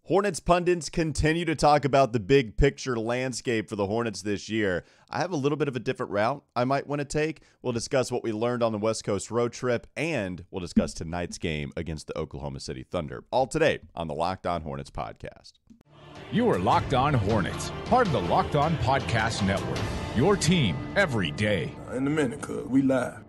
Hornets pundits continue to talk about the big picture landscape for the Hornets this year. I have a little bit of a different route I might want to take. We'll discuss what we learned on the West Coast road trip, and we'll discuss tonight's game against the Oklahoma City Thunder. All today on the Locked On Hornets podcast. You are Locked On Hornets, part of the Locked On Podcast Network. Your team every day. In a minute, cuz we live.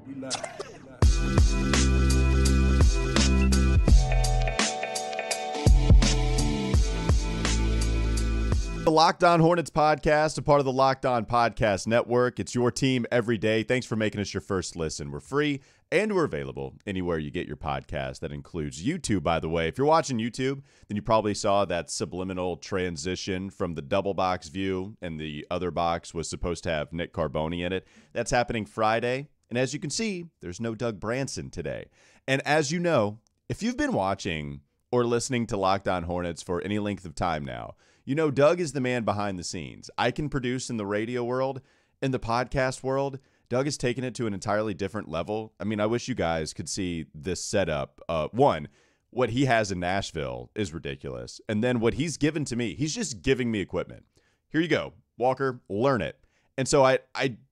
The Locked On Hornets podcast, a part of the Locked On Podcast Network. It's your team every day. Thanks for making us your first listen. We're free and we're available anywhere you get your podcast. That includes YouTube, by the way. If you're watching YouTube, then you probably saw that subliminal transition from the double box view, and the other box was supposed to have Nick Carboni in it. That's happening Friday. And as you can see, there's no Doug Branson today. And as you know, if you've been watching or listening to Locked On Hornets for any length of time now, you know Doug is the man behind the scenes. I can produce in the radio world, in the podcast world. Doug has taken it to an entirely different level. I mean, I wish you guys could see this setup. One, what he has in Nashville is ridiculous. And then what he's given to me, he's just giving me equipment. Here you go, Walker, learn it. And so I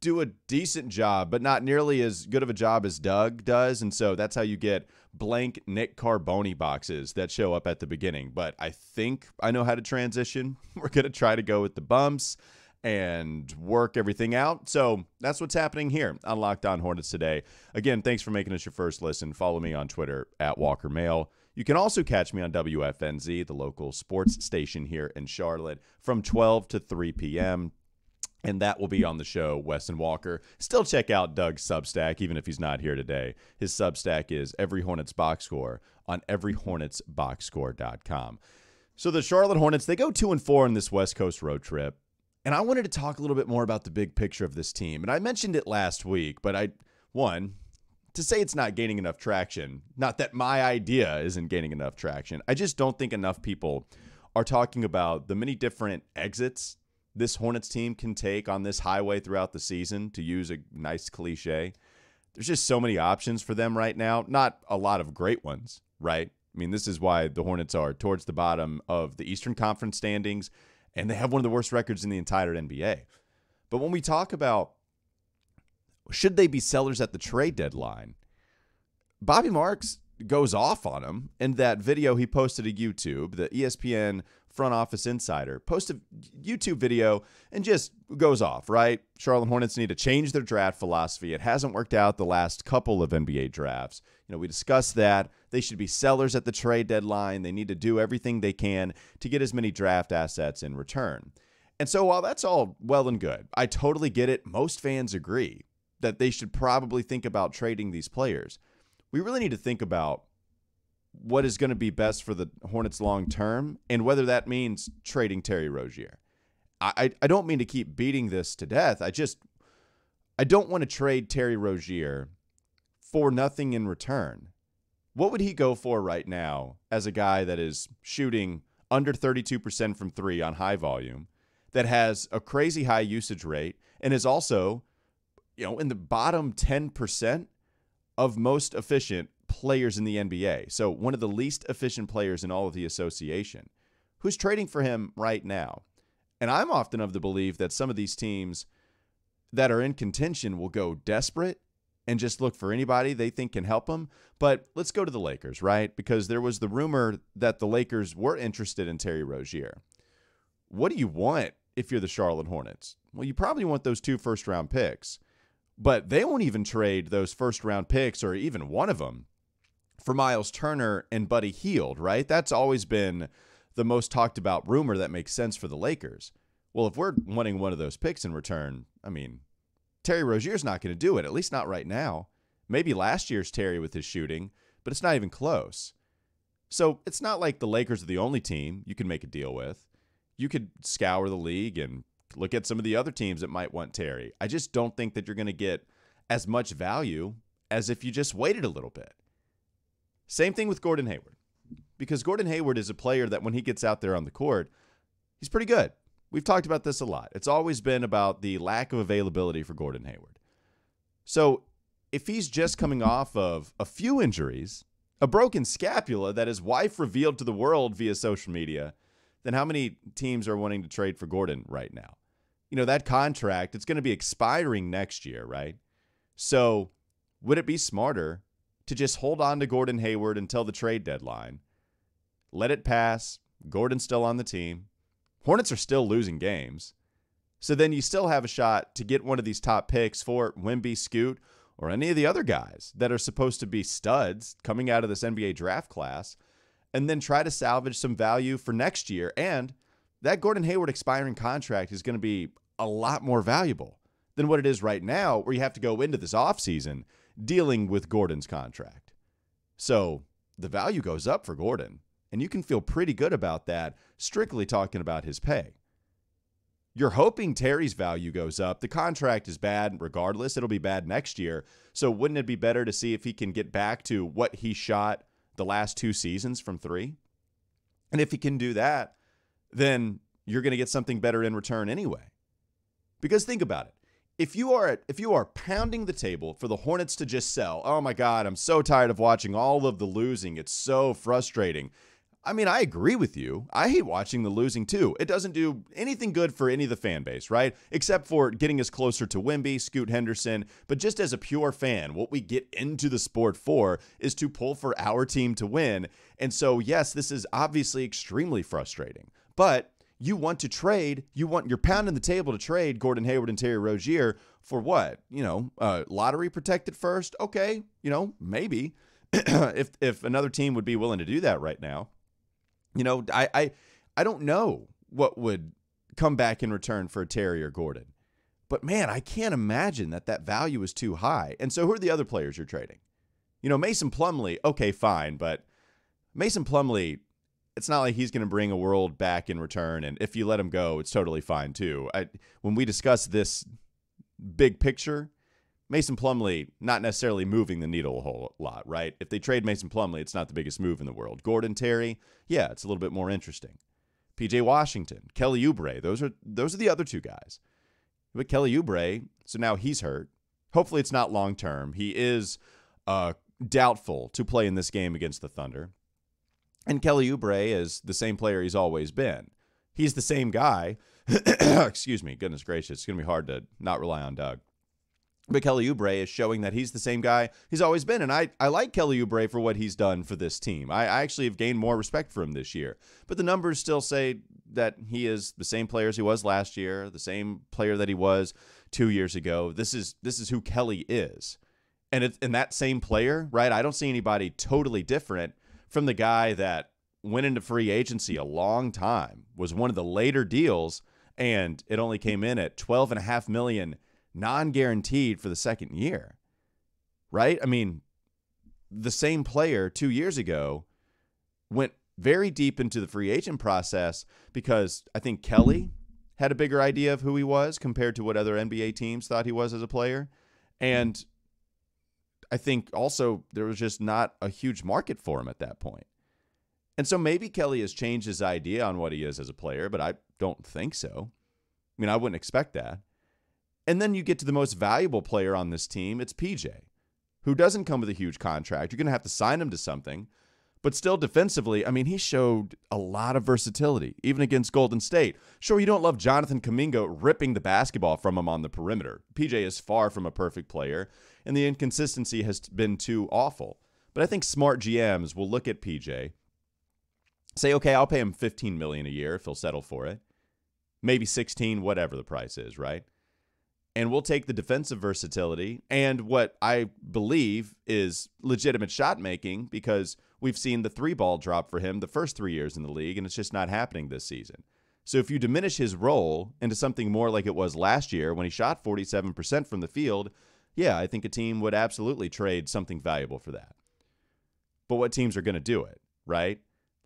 do a decent job, but not nearly as good of a job as Doug does. And so that's how you get blank Nick Carboni boxes that show up at the beginning. But I think I know how to transition. We're going to try to go with the bumps and work everything out. So that's what's happening here on Locked On Hornets today. Again, thanks for making us your first listen. Follow me on Twitter at Walker Mail. You can also catch me on WFNZ, the local sports station here in Charlotte, from 12 to 3 p.m., and that will be on the show, Wes and Walker. Still check out Doug's Substack, even if he's not here today. His Substack is Every Hornets Boxscore on everyhornetsboxscore.com. So the Charlotte Hornets, they go 2-4 in this West Coast road trip. And I wanted to talk a little bit more about the big picture of this team. And I mentioned it last week, but to say it's not gaining enough traction, not that my idea isn't gaining enough traction. I just don't think enough people are talking about the many different exits this Hornets team can take on this highway throughout the season, to use a nice cliche. There's just so many options for them right now. Not a lot of great ones, right? I mean, this is why the Hornets are towards the bottom of the Eastern Conference standings, and they have one of the worst records in the entire NBA. But when we talk about should they be sellers at the trade deadline, Bobby Marks goes off on him in that video he posted to YouTube. The ESPN front office insider posted a YouTube video and just goes off, right? Charlotte Hornets need to change their draft philosophy. It hasn't worked out the last couple of NBA drafts. You know, we discussed that. They should be sellers at the trade deadline. They need to do everything they can to get as many draft assets in return. And so while that's all well and good, I totally get it. Most fans agree that they should probably think about trading these players. We really need to think about what is going to be best for the Hornets long term, and whether that means trading Terry Rozier. I don't mean to keep beating this to death. I don't want to trade Terry Rozier for nothing in return. What would he go for right now as a guy that is shooting under 32% from three on high volume, that has a crazy high usage rate, and is also, in the bottom 10% of most efficient players in the NBA. So one of the least efficient players in all of the association. Who's trading for him right now? And I'm often of the belief that some of these teams that are in contention will go desperate and just look for anybody they think can help them. But let's go to the Lakers, right? Because there was the rumor that the Lakers were interested in Terry Rozier. What do you want if you're the Charlotte Hornets? Well, you probably want those 2 first-round picks. But they won't even trade those first-round picks, or even one of them, for Miles Turner and Buddy Hield, right? That's always been the most talked about rumor that makes sense for the Lakers. Well, if we're wanting one of those picks in return, I mean, Terry Rozier's not going to do it, at least not right now. Maybe last year's Terry with his shooting, but it's not even close. So it's not like the Lakers are the only team you can make a deal with. You could scour the league and look at some of the other teams that might want Terry. I just don't think that you're going to get as much value as if you just waited a little bit. Same thing with Gordon Hayward, because Gordon Hayward is a player that when he gets out there on the court, he's pretty good. We've talked about this a lot. It's always been about the lack of availability for Gordon Hayward. So if he's just coming off of a few injuries, a broken scapula that his wife revealed to the world via social media, then how many teams are wanting to trade for Gordon right now? That contract, it's going to be expiring next year, right? So would it be smarter to just hold on to Gordon Hayward until the trade deadline, let it pass, Gordon's still on the team, Hornets are still losing games, so then you still have a shot to get one of these top picks for Wemby, Scoot, or any of the other guys that are supposed to be studs coming out of this NBA draft class, and then try to salvage some value for next year. And that Gordon Hayward expiring contract is going to be a lot more valuable than what it is right now, where you have to go into this offseason dealing with Gordon's contract. So the value goes up for Gordon, and you can feel pretty good about that, strictly talking about his pay. You're hoping Terry's value goes up. The contract is bad regardless. It'll be bad next year. So wouldn't it be better to see if he can get back to what he shot the last 2 seasons from 3? And if he can do that, then you're going to get something better in return anyway. Because think about it. If you are pounding the table for the Hornets to just sell, oh my God, I'm so tired of watching all of the losing. It's so frustrating. I mean, I agree with you. I hate watching the losing too. It doesn't do anything good for any of the fan base, right? Except for getting us closer to Wemby, Scoot Henderson. But just as a pure fan, what we get into the sport for is to pull for our team to win. And so, yes, this is obviously extremely frustrating. But you want to trade, you're pounding the table to trade Gordon Hayward and Terry Rozier for what? Lottery protected first? Okay, maybe. if another team would be willing to do that right now. I don't know what would come back in return for a Terry or Gordon. But, man, I can't imagine that value is too high. And so who are the other players you're trading? Mason Plumlee, okay, fine. But Mason Plumlee, it's not like he's going to bring a world back in return. And if you let him go, it's totally fine, too. When we discuss this big picture, Mason Plumlee not necessarily moving the needle a whole lot, right? If they trade Mason Plumlee, it's not the biggest move in the world. Gordon, Terry, yeah, it's a little bit more interesting. PJ Washington, Kelly Oubre, those are the other 2 guys. But Kelly Oubre, so now he's hurt. Hopefully it's not long term. He is doubtful to play in this game against the Thunder. And Kelly Oubre is the same player he's always been. He's the same guy. Excuse me, goodness gracious, it's going to be hard to not rely on Doug. But Kelly Oubre is showing that he's the same guy he's always been. And I like Kelly Oubre for what he's done for this team. I actually have gained more respect for him this year. But the numbers still say that he is the same player as he was last year, the same player that he was 2 years ago. This is who Kelly is. And that same player, right? I don't see anybody totally different from the guy that went into free agency a long time, was one of the later deals, and it only came in at $12.5 million non-guaranteed for the second year, right? I mean, the same player 2 years ago went very deep into the free agent process because I think Kelly had a bigger idea of who he was compared to what other NBA teams thought he was as a player. And I think also there was just not a huge market for him at that point. And so maybe Kelly has changed his idea on what he is as a player, but I don't think so. I mean, I wouldn't expect that. And then you get to the most valuable player on this team. It's PJ, who doesn't come with a huge contract. You're going to have to sign him to something. But still defensively, I mean, he showed a lot of versatility, even against Golden State. Sure, you don't love Jonathan Kuminga ripping the basketball from him on the perimeter. PJ is far from a perfect player, and the inconsistency has been too awful. But I think smart GMs will look at PJ, say, okay, I'll pay him $15 million a year if he'll settle for it. Maybe 16, whatever the price is, right? And we'll take the defensive versatility and what I believe is legitimate shot making, because we've seen the 3-ball drop for him the first 3 years in the league, and it's just not happening this season. So if you diminish his role into something more like it was last year when he shot 47% from the field, yeah, I think a team would absolutely trade something valuable for that. But what teams are going to do it, right?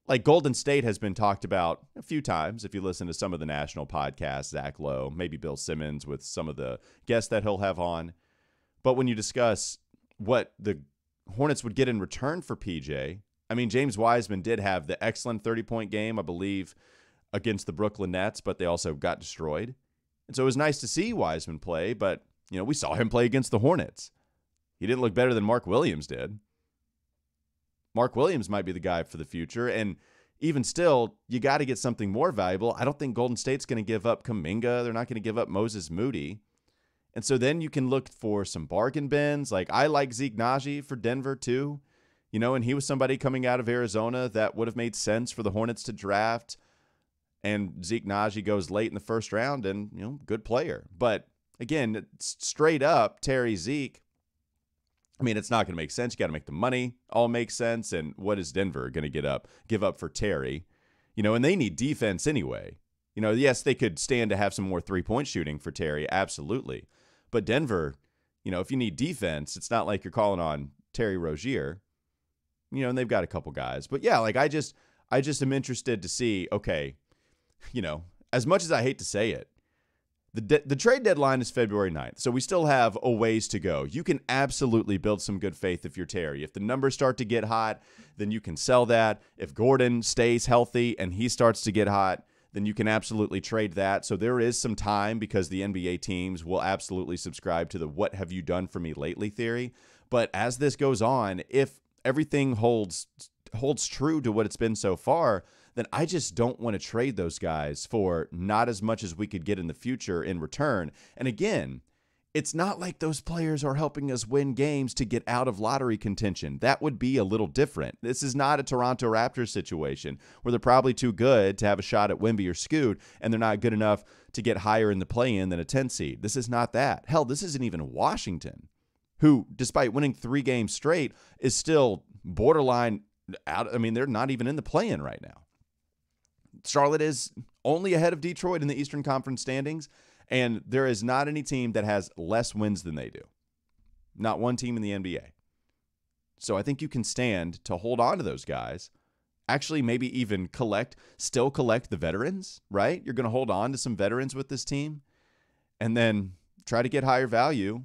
Like Golden State has been talked about a few times. If you listen to some of the national podcasts, Zach Lowe, maybe Bill Simmons with some of the guests that he'll have on. But when you discuss what the Hornets would get in return for PJ, I mean, James Wiseman did have the excellent 30-point game, I believe, against the Brooklyn Nets, but they also got destroyed. And so it was nice to see Wiseman play, but, we saw him play against the Hornets. He didn't look better than Mark Williams did. Mark Williams might be the guy for the future. And even still, you got to get something more valuable. I don't think Golden State's going to give up Kuminga. They're not going to give up Moses Moody. And so then you can look for some bargain bins. Like, I like Zeke Naji for Denver too, and he was somebody coming out of Arizona that would have made sense for the Hornets to draft. And Zeke Naji goes late in the first round and, good player. But again, straight up, Terry Zeke, I mean, it's not going to make sense. You got to make the money all make sense. And what is Denver going to give up for Terry? And they need defense anyway. Yes, they could stand to have some more three-point shooting for Terry, absolutely. But Denver, if you need defense, it's not like you're calling on Terry Rozier, and they've got a couple guys. But yeah, like I just am interested to see, okay, as much as I hate to say it, the trade deadline is February 9th, so we still have a ways to go. You can absolutely build some good faith if you're Terry. If the numbers start to get hot, then you can sell that. If Gordon stays healthy and he starts to get hot, then you can absolutely trade that. So there is some time because the NBA teams will absolutely subscribe to the what have you done for me lately theory. But as this goes on, if everything holds true to what it's been so far, then I just don't want to trade those guys for not as much as we could get in the future in return. And again, it's not like those players are helping us win games to get out of lottery contention. That would be a little different. This is not a Toronto Raptors situation where they're probably too good to have a shot at Wemby or Scoot, and they're not good enough to get higher in the play-in than a 10 seed. This is not that. Hell, this isn't even Washington, who, despite winning 3 games straight, is still borderline out. I mean, they're not even in the play-in right now. Charlotte is only ahead of Detroit in the Eastern Conference standings, and there is not any team that has less wins than they do. Not one team in the NBA. So I think you can stand to hold on to those guys. Actually, maybe even still collect the veterans, right? You're going to hold on to some veterans with this team and then try to get higher value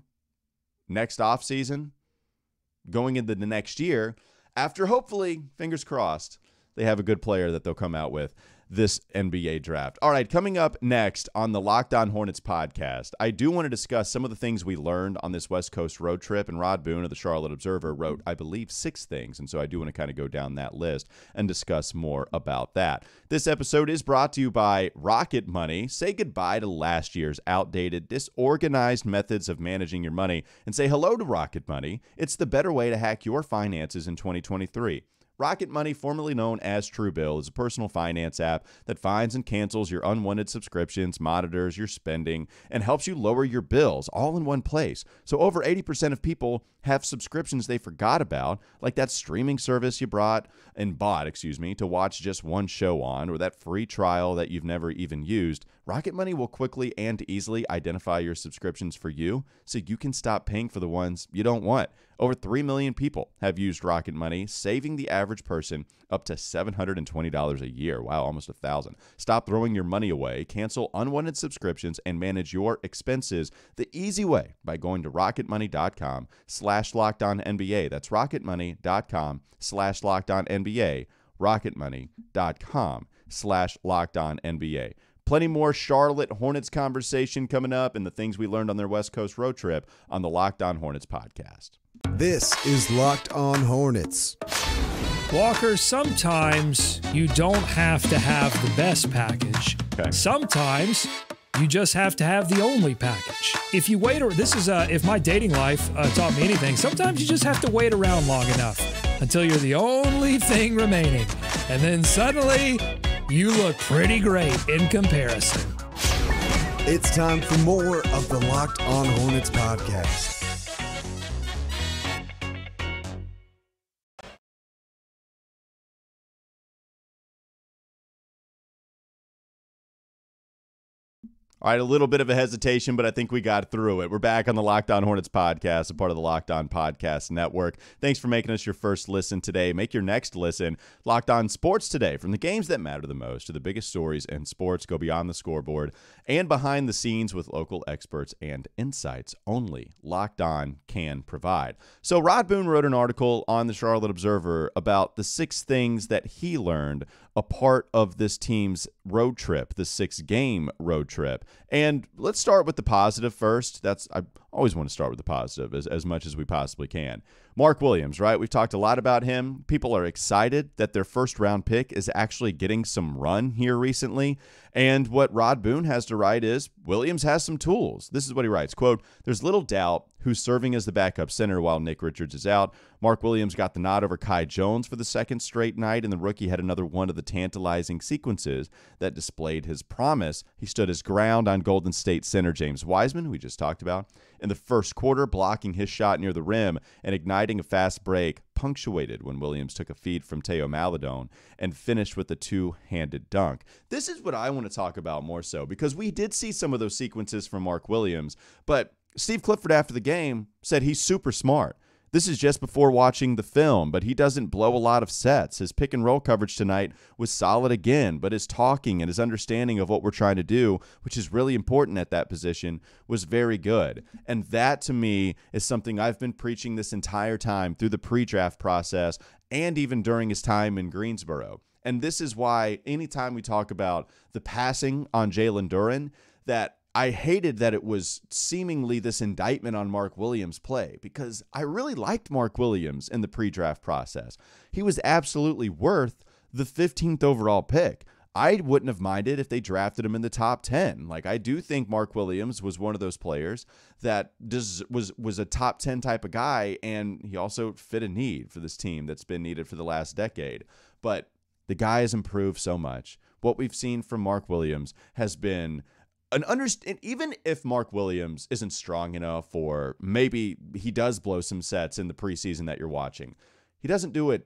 next offseason, going into the next year, after hopefully, fingers crossed, they have a good player that they'll come out with this NBA draft. All right, coming up next on the Locked On Hornets podcast, I do want to discuss some of the things we learned on this West Coast road trip, and Rod Boone of the Charlotte Observer wrote, I believe, 6 things, and so I do want to kind of go down that list and discuss more about that. This episode is brought to you by RocketMoney. Say goodbye to last year's outdated, disorganized methods of managing your money and say hello to RocketMoney. It's the better way to hack your finances in 2023. RocketMoney, formerly known as Truebill, is a personal finance app that finds and cancels your unwanted subscriptions, monitors your spending, and helps you lower your bills all in one place. So over 80% of people have subscriptions they forgot about, like that streaming service you bought to watch just one show on, or that free trial that you've never even used. RocketMoney will quickly and easily identify your subscriptions for you so you can stop paying for the ones you don't want. Over 3 million people have used RocketMoney, saving the average person up to $720 a year. Wow, almost $1,000. Stop throwing your money away, cancel unwanted subscriptions, and manage your expenses the easy way by going to rocketmoney.com/LockedOnNBA. That's rocketmoney.com/LockedOnNBA. rocketmoney.com/LockedOnNBA. Plenty more Charlotte Hornets conversation coming up and the things we learned on their West Coast road trip on the Locked On Hornets podcast. This is Locked On Hornets. Walker, sometimes you don't have to have the best package. Okay. Sometimes you just have to have the only package. If you wait, if my dating life taught me anything, sometimes you just have to wait around long enough until you're the only thing remaining. And then suddenly you look pretty great in comparison. It's time for more of the Locked On Hornets podcast. All right, a little bit of a hesitation, but I think we got through it. We're back on the Locked On Hornets podcast, a part of the Locked On Podcast Network. Thanks for making us your first listen today. Make your next listen Locked On Sports Today. From the games that matter the most to the biggest stories in sports, go beyond the scoreboard and behind the scenes with local experts and insights only Locked On can provide. So Rod Boone wrote an article on the Charlotte Observer about the 6 things that he learned a part of this team's road trip, the 6-game road trip. And let's start with the positive first. I always want to start with the positive as much as we possibly can. Mark Williams, right? We've talked a lot about him. People are excited that their first-round pick is actually getting some run here recently. And what Rod Boone has to write is Williams has some tools. This is what he writes, quote, "There's little doubt who's serving as the backup center while Nick Richards is out. Mark Williams got the nod over Kai Jones for the second straight night, and the rookie had another one of the tantalizing sequences that displayed his promise. He stood his ground on Golden State center James Wiseman, who we just talked about, in the first quarter, blocking his shot near the rim and igniting a fast break, punctuated when Williams took a feed from Teo Maladone and finished with a two-handed dunk." This is what I want to talk about more so, because we did see some of those sequences from Mark Williams, but Steve Clifford after the game said he's super smart. This is just before watching the film, but he doesn't blow a lot of sets. His pick and roll coverage tonight was solid again, but his talking and his understanding of what we're trying to do, which is really important at that position, was very good. And that, to me, is something I've been preaching this entire time through the pre-draft process and even during his time in Greensboro. And this is why anytime we talk about the passing on Jalen Duren, that I hated that it was seemingly this indictment on Mark Williams' play, because I really liked Mark Williams in the pre-draft process. He was absolutely worth the 15th overall pick. I wouldn't have minded if they drafted him in the top 10. Like, I do think Mark Williams was one of those players that was a top 10 type of guy, and he also fit a need for this team that's been needed for the last decade. But the guy has improved so much. What we've seen from Mark Williams has been even if Mark Williams isn't strong enough, or maybe he does blow some sets in the preseason that you're watching, he doesn't do it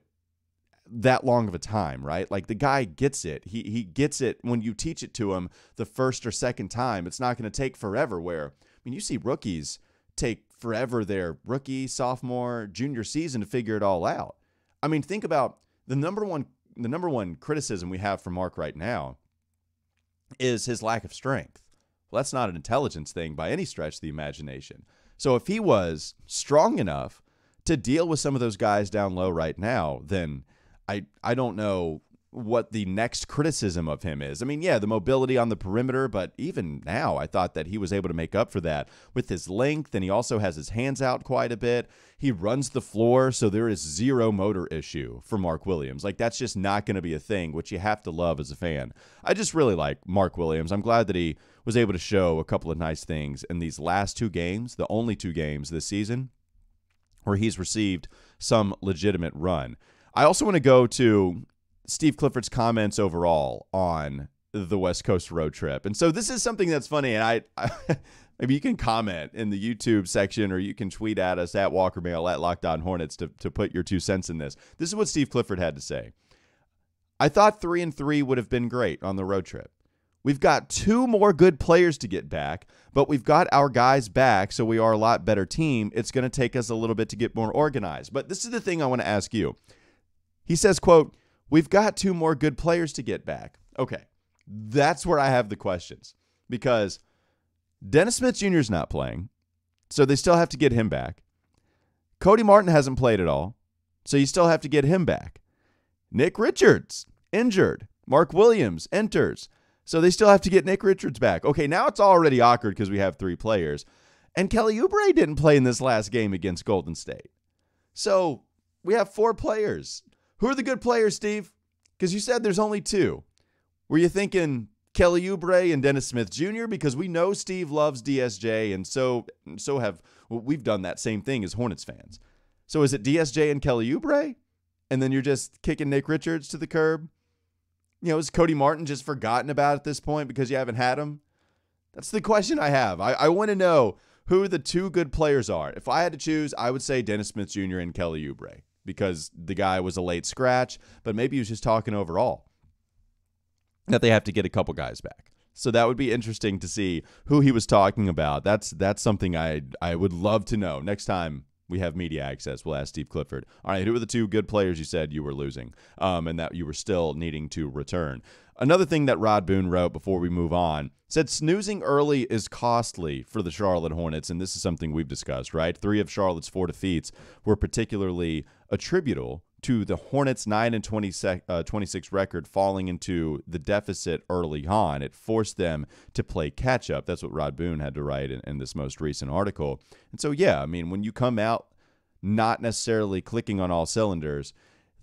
that long of a time, right? Like, the guy gets it. He gets it when you teach it to him the first or second time. It's not going to take forever, where, I mean, you see rookies take forever their rookie, sophomore, junior season to figure it all out. I mean, think about the number one criticism we have for Mark right now is his lack of strength. Well, that's not an intelligence thing by any stretch of the imagination. So if he was strong enough to deal with some of those guys down low right now, then I don't know what the next criticism of him is. I mean, yeah, the mobility on the perimeter, but even now I thought that he was able to make up for that with his length, and he also has his hands out quite a bit. He runs the floor, so there is zero motor issue for Mark Williams. Like, that's just not going to be a thing, which you have to love as a fan. I just really like Mark Williams. I'm glad that he was able to show a couple of nice things in these last two games, the only two games this season, where he's received some legitimate run. I also want to go to Steve Clifford's comments overall on the West Coast road trip. And so this is something that's funny, and I maybe you can comment in the YouTube section, or you can tweet at us at WalkerMail, at Locked On Hornets to put your 2 cents in this. This is what Steve Clifford had to say. "I thought 3-3 would have been great on the road trip. We've got 2 more good players to get back, but we've got our guys back, so we are a lot better team. It's going to take us a little bit to get more organized." But this is the thing I want to ask you. He says, quote, "We've got 2 more good players to get back." Okay, that's where I have the questions, because Dennis Smith Jr. is not playing, so they still have to get him back. Cody Martin hasn't played at all, so you still have to get him back. Nick Richards, injured. Mark Williams enters, so they still have to get Nick Richards back. Okay, now it's already awkward because we have 3 players. And Kelly Oubre didn't play in this last game against Golden State. So we have 4 players. Who are the good players, Steve? Because you said there's only 2. Were you thinking Kelly Oubre and Dennis Smith Jr.? Because we know Steve loves DSJ, and so we've done that same thing as Hornets fans. So is it DSJ and Kelly Oubre? And then you're just kicking Nick Richards to the curb? You know, is Cody Martin just forgotten about at this point because you haven't had him? That's the question I have. I want to know who the 2 good players are. If I had to choose, I would say Dennis Smith Jr. and Kelly Oubre, because the guy was a late scratch, but maybe he was just talking overall that they have to get a couple guys back. So that would be interesting to see who he was talking about. That's something I would love to know. Next time we have media access, we'll ask Steve Clifford, all right, who are the 2 good players you said you were losing and that you were still needing to return? Another thing that Rod Boone wrote before we move on said snoozing early is costly for the Charlotte Hornets, and this is something we've discussed, right? 3 of Charlotte's 4 defeats were particularly attributable to the Hornets' 9-26 record falling into the deficit early on. It forced them to play catch-up. That's what Rod Boone had to write in this most recent article. And so, yeah, I mean, when you come out not necessarily clicking on all cylinders,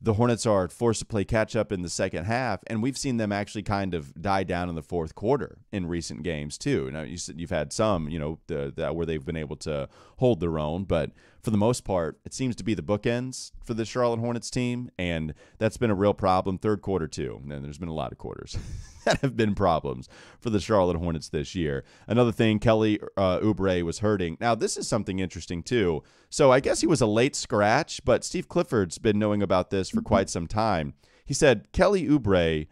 the Hornets are forced to play catch-up in the second half, and we've seen them actually kind of die down in the fourth quarter in recent games, too. Now, you've had some, where they've been able to hold their own, but for the most part, it seems to be the bookends for the Charlotte Hornets team, and that's been a real problem. Third quarter, too. And there's been a lot of quarters that have been problems for the Charlotte Hornets this year. Another thing, Kelly Oubre was hurting. Now, this is something interesting, too. So I guess he was a late scratch, but Steve Clifford's been knowing about this for quite some time. He said Kelly Oubre,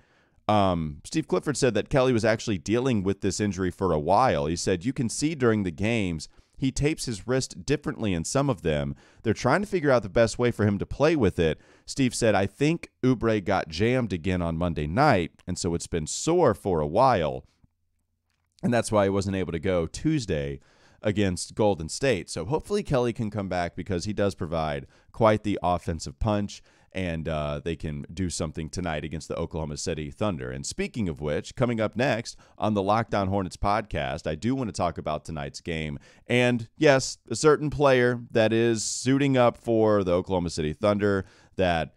Steve Clifford said that Kelly was actually dealing with this injury for a while. He said, you can see during the games, he tapes his wrist differently in some of them. They're trying to figure out the best way for him to play with it. Steve said, I think Oubre got jammed again on Monday night, and so it's been sore for a while. And that's why he wasn't able to go Tuesday against Golden State. So hopefully Kelly can come back because he does provide quite the offensive punch, and they can do something tonight against the Oklahoma City Thunder. And speaking of which, coming up next on the Locked On Hornets podcast, I do want to talk about tonight's game. And yes, a certain player that is suiting up for the Oklahoma City Thunder that,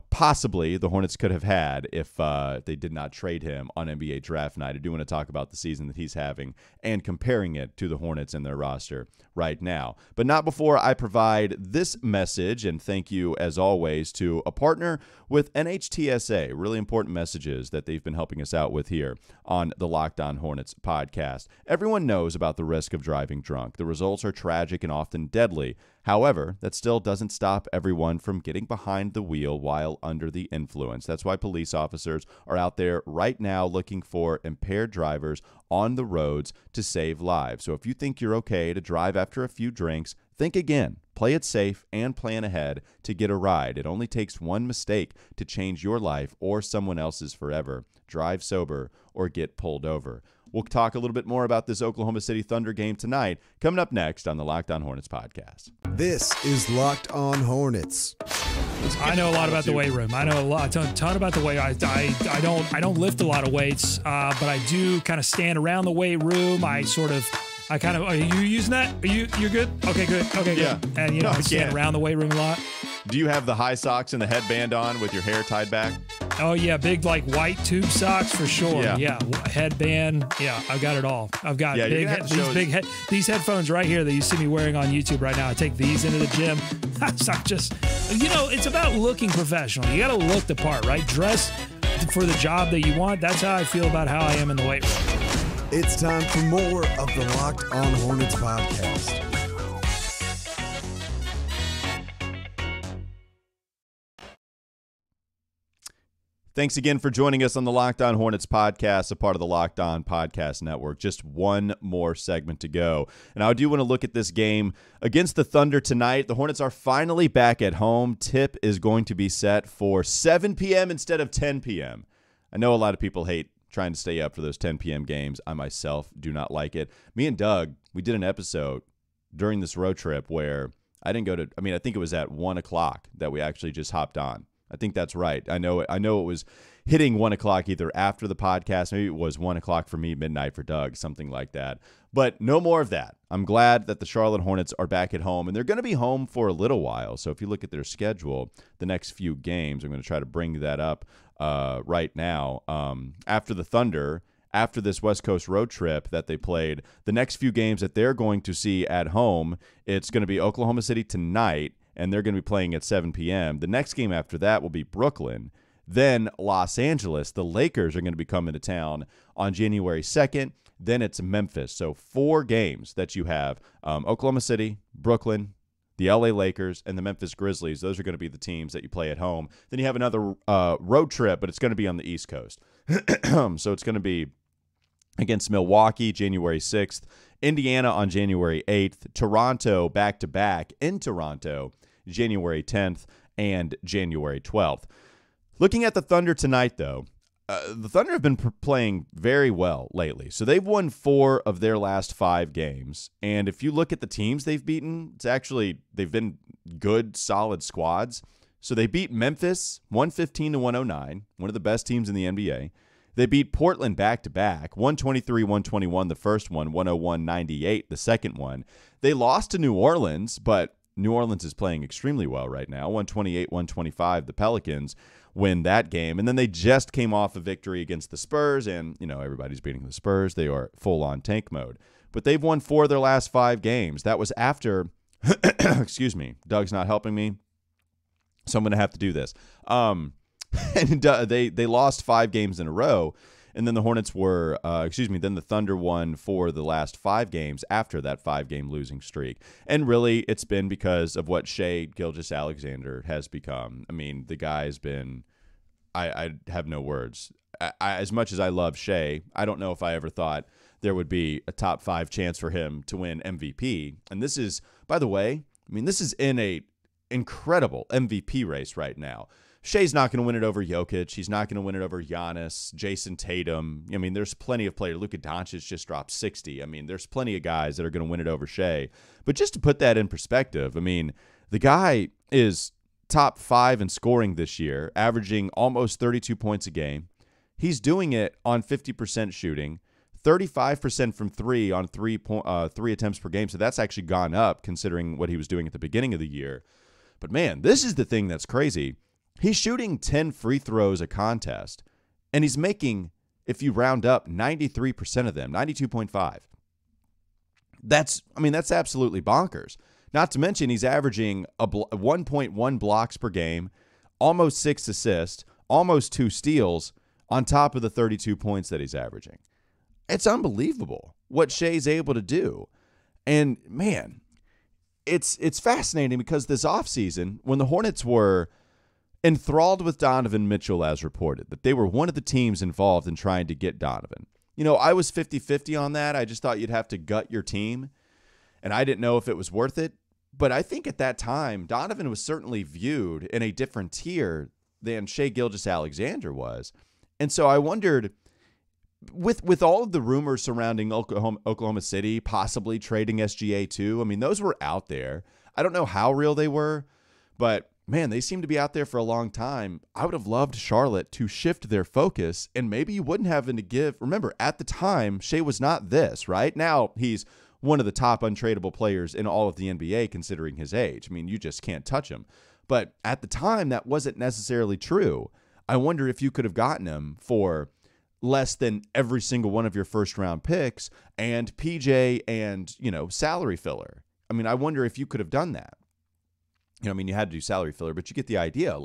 possibly the Hornets could have had if they did not trade him on NBA draft night. I do want to talk about the season that he's having and comparing it to the Hornets and their roster right now. But not before I provide this message, and thank you, as always, to a partner with NHTSA. Really important messages that they've been helping us out with here on the Locked On Hornets podcast. Everyone knows about the risk of driving drunk. The results are tragic and often deadly. However, that still doesn't stop everyone from getting behind the wheel while under the influence. That's why police officers are out there right now looking for impaired drivers on the roads to save lives. So if you think you're okay to drive after a few drinks, think again. Play it safe and plan ahead to get a ride. It only takes one mistake to change your life or someone else's forever. Drive sober or get pulled over. We'll talk a little bit more about this Oklahoma City Thunder game tonight, coming up next on the Locked On Hornets podcast. This is Locked On Hornets. I know a lot about the weight room. I know a ton about the weight. I don't lift a lot of weights, but I do kind of stand around the weight room. Are you using that? You're good? Okay, good. Okay, yeah. Good. And I stand around the weight room a lot. Do you have the high socks and the headband on with your hair tied back? Oh yeah, big white tube socks for sure. Yeah. Headband. Yeah, I've got it all. I've got these headphones right here that you see me wearing on YouTube right now. I take these into the gym. It's about looking professional. You got to look the part, right? Dress for the job that you want. That's how I feel about how I am in the weight room. It's time for more of the Locked On Hornets podcast. Thanks again for joining us on the Locked On Hornets podcast, a part of the Locked On Podcast Network. Just one more segment to go. And I do want to look at this game against the Thunder tonight. The Hornets are finally back at home. Tip is going to be set for 7 p.m. instead of 10 p.m. I know a lot of people hate trying to stay up for those 10 p.m. games. I myself do not like it. Me and Doug, we did an episode during this road trip where I think it was at 1 o'clock that we actually just hopped on. I think that's right. I know it was hitting 1 o'clock either after the podcast. Maybe it was 1 o'clock for me, midnight for Doug, something like that. But no more of that. I'm glad that the Charlotte Hornets are back at home, and they're going to be home for a little while. So if you look at their schedule, the next few games, I'm going to try to bring that up right now. After the Thunder, after this West Coast road trip that they played, the next few games that they're going to see at home, it's going to be Oklahoma City tonight, and they're going to be playing at 7 p.m. The next game after that will be Brooklyn. Then Los Angeles, the Lakers are going to be coming to town on January 2nd. Then it's Memphis. So 4 games that you have, Oklahoma City, Brooklyn, the LA Lakers, and the Memphis Grizzlies. Those are going to be the teams that you play at home. Then you have another road trip, but it's going to be on the East Coast. So it's going to be against Milwaukee, January 6th, Indiana on January 8th, Toronto back-to-back in Toronto, January 10th, and January 12th. Looking at the Thunder tonight, though, the Thunder have been playing very well lately. So they've won 4 of their last 5 games. And if you look at the teams they've beaten, they've been good, solid squads. So they beat Memphis 115-109, one of the best teams in the NBA. They beat Portland back-to-back, 123-121 the first one, 101-98 the second one. They lost to New Orleans, but New Orleans is playing extremely well right now. 128-125, the Pelicans win that game. And then they just came off a victory against the Spurs, and, everybody's beating the Spurs. They are full-on tank mode. But they've won 4 of their last 5 games. That was after, excuse me, Doug's not helping me, so I'm going to have to do this. And they lost 5 games in a row. And then the Hornets were, then the Thunder won for the last 5 games after that 5-game losing streak. And really, it's been because of what Shai Gilgeous-Alexander has become. I mean, the guy's been, I have no words. As much as I love Shai, I don't know if I ever thought there would be a top 5 chance for him to win MVP. And this is, by the way, this is in a incredible MVP race right now. Shai's not going to win it over Jokic. He's not going to win it over Giannis, Jason Tatum. there's plenty of players. Luka Doncic just dropped 60. There's plenty of guys that are going to win it over Shai. But just to put that in perspective, the guy is top 5 in scoring this year, averaging almost 32 points a game. He's doing it on 50% shooting, 35% from 3 on 3 attempts per game. So that's actually gone up considering what he was doing at the beginning of the year. But, man, this is the thing that's crazy. He's shooting 10 free throws a contest, and he's making, if you round up, 93% of them, 92.5. That's absolutely bonkers. Not to mention he's averaging 1.1 blocks per game, almost 6 assists, almost 2 steals on top of the 32 points that he's averaging. It's unbelievable what Shai's able to do. And, man, it's fascinating because this offseason, when the Hornets were enthralled with Donovan Mitchell, as reported, that they were one of the teams involved in trying to get Donovan. I was 50-50 on that. I just thought you'd have to gut your team, and I didn't know if it was worth it. But I think at that time, Donovan was certainly viewed in a different tier than Shai Gilgeous-Alexander was. And so I wondered, with all of the rumors surrounding Oklahoma City possibly trading SGA too, those were out there. I don't know how real they were, but man, they seem to be out there for a long time. I would have loved Charlotte to shift their focus, and maybe you wouldn't have to give. Remember, at the time, Shai was not this, right? Now he's one of the top untradeable players in all of the NBA considering his age. You just can't touch him. But at the time, that wasn't necessarily true. I wonder if you could have gotten him for less than every single one of your first-round picks and PJ and, salary filler. I wonder if you could have done that. You had to do salary filler, but you get the idea.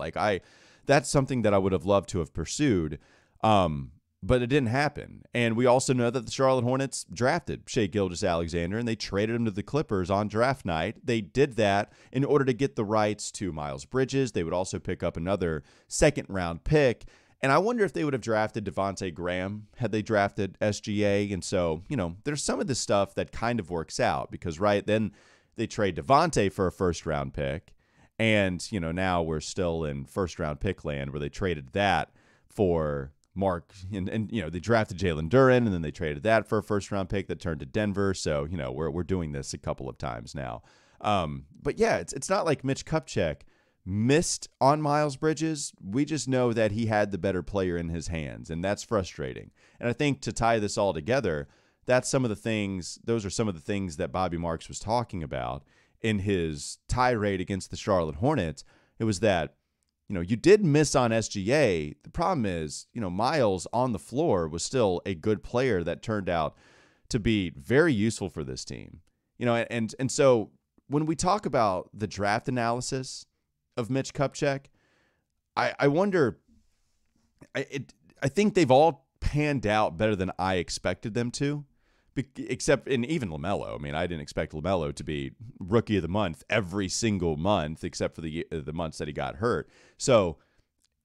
That's something that I would have loved to have pursued, but it didn't happen. And we also know that the Charlotte Hornets drafted Shai Gilgeous-Alexander, and they traded him to the Clippers on draft night. They did that in order to get the rights to Miles Bridges. They would also pick up another second-round pick. And I wonder if they would have drafted Devontae Graham had they drafted SGA. And so, there's some of this stuff that kind of works out because, right, then they trade Devontae for a first-round pick. And, now we're still in first-round pick land where they traded that for Mark. And they drafted Jalen Duren, and then they traded that for a first-round pick that turned to Denver. So, we're doing this a couple of times now. But, yeah, it's not like Mitch Kupchak missed on Miles Bridges. We just know that he had the better player in his hands, and that's frustrating. And I think to tie this all together, those are some of the things that Bobby Marks was talking about in his tirade against the Charlotte Hornets. It was that, you did miss on SGA. The problem is, Miles on the floor was still a good player that turned out to be very useful for this team. And so when we talk about the draft analysis of Mitch Kupchak, I wonder, I think they've all panned out better than I expected them to. Except in even LaMelo. I didn't expect LaMelo to be rookie of the month every single month, except for the months that he got hurt. So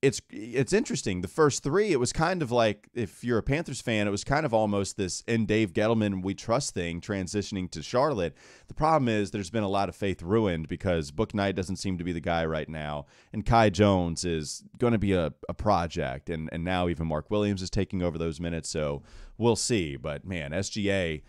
it's interesting. The first 3, it was kind of like, if you're a Panthers fan, it was kind of almost this "in Dave Gettleman we trust" thing transitioning to Charlotte. The problem is there's been a lot of faith ruined because Book Knight doesn't seem to be the guy right now, and Kai Jones is going to be a project, and now even Mark Williams is taking over those minutes, so we'll see. But man, SGA,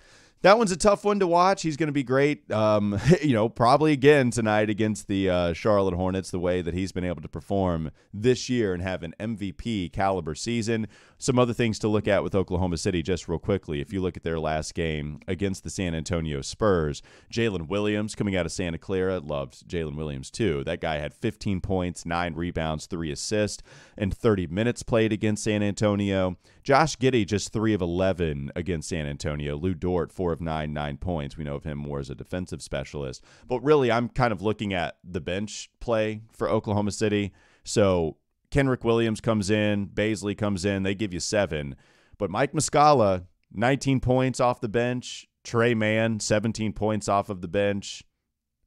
That one's a tough one to watch. He's going to be great, probably again tonight against the Charlotte Hornets, the way that he's been able to perform this year and have an MVP caliber season. Some other things to look at with Oklahoma City just real quickly. If you look at their last game against the San Antonio Spurs, Jalen Williams coming out of Santa Clara, loved Jalen Williams too. That guy had 15 points, 9 rebounds, 3 assists, and 30 minutes played against San Antonio. Josh Giddey just 3 of 11 against San Antonio. Lou Dort 4 of 9, 9 points. We know of him more as a defensive specialist. But really, I'm kind of looking at the bench play for Oklahoma City. So Kenrick Williams comes in, Baisley comes in, they give you 7. But Mike Muscala, 19 points off the bench. Trey Mann, 17 points off of the bench.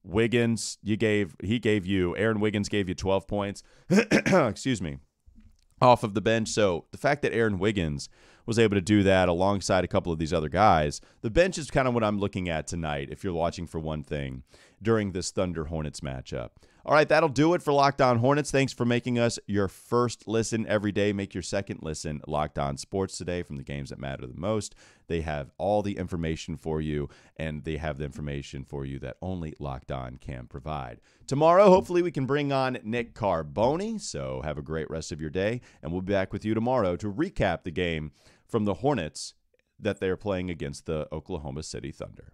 Wiggins, Aaron Wiggins gave you 12 points. Excuse me. Off of the bench. So the fact that Aaron Wiggins was able to do that alongside a couple of these other guys, the bench is kind of what I'm looking at tonight if you're watching for one thing during this Thunder Hornets matchup. All right, that'll do it for Locked On Hornets. Thanks for making us your first listen every day. Make your second listen Locked On Sports Today from the games that matter the most. They have all the information for you, and they have the information for you that only Locked On can provide. Tomorrow, hopefully, we can bring on Nick Carboni, so have a great rest of your day, and we'll be back with you tomorrow to recap the game from the Hornets that they're playing against the Oklahoma City Thunder.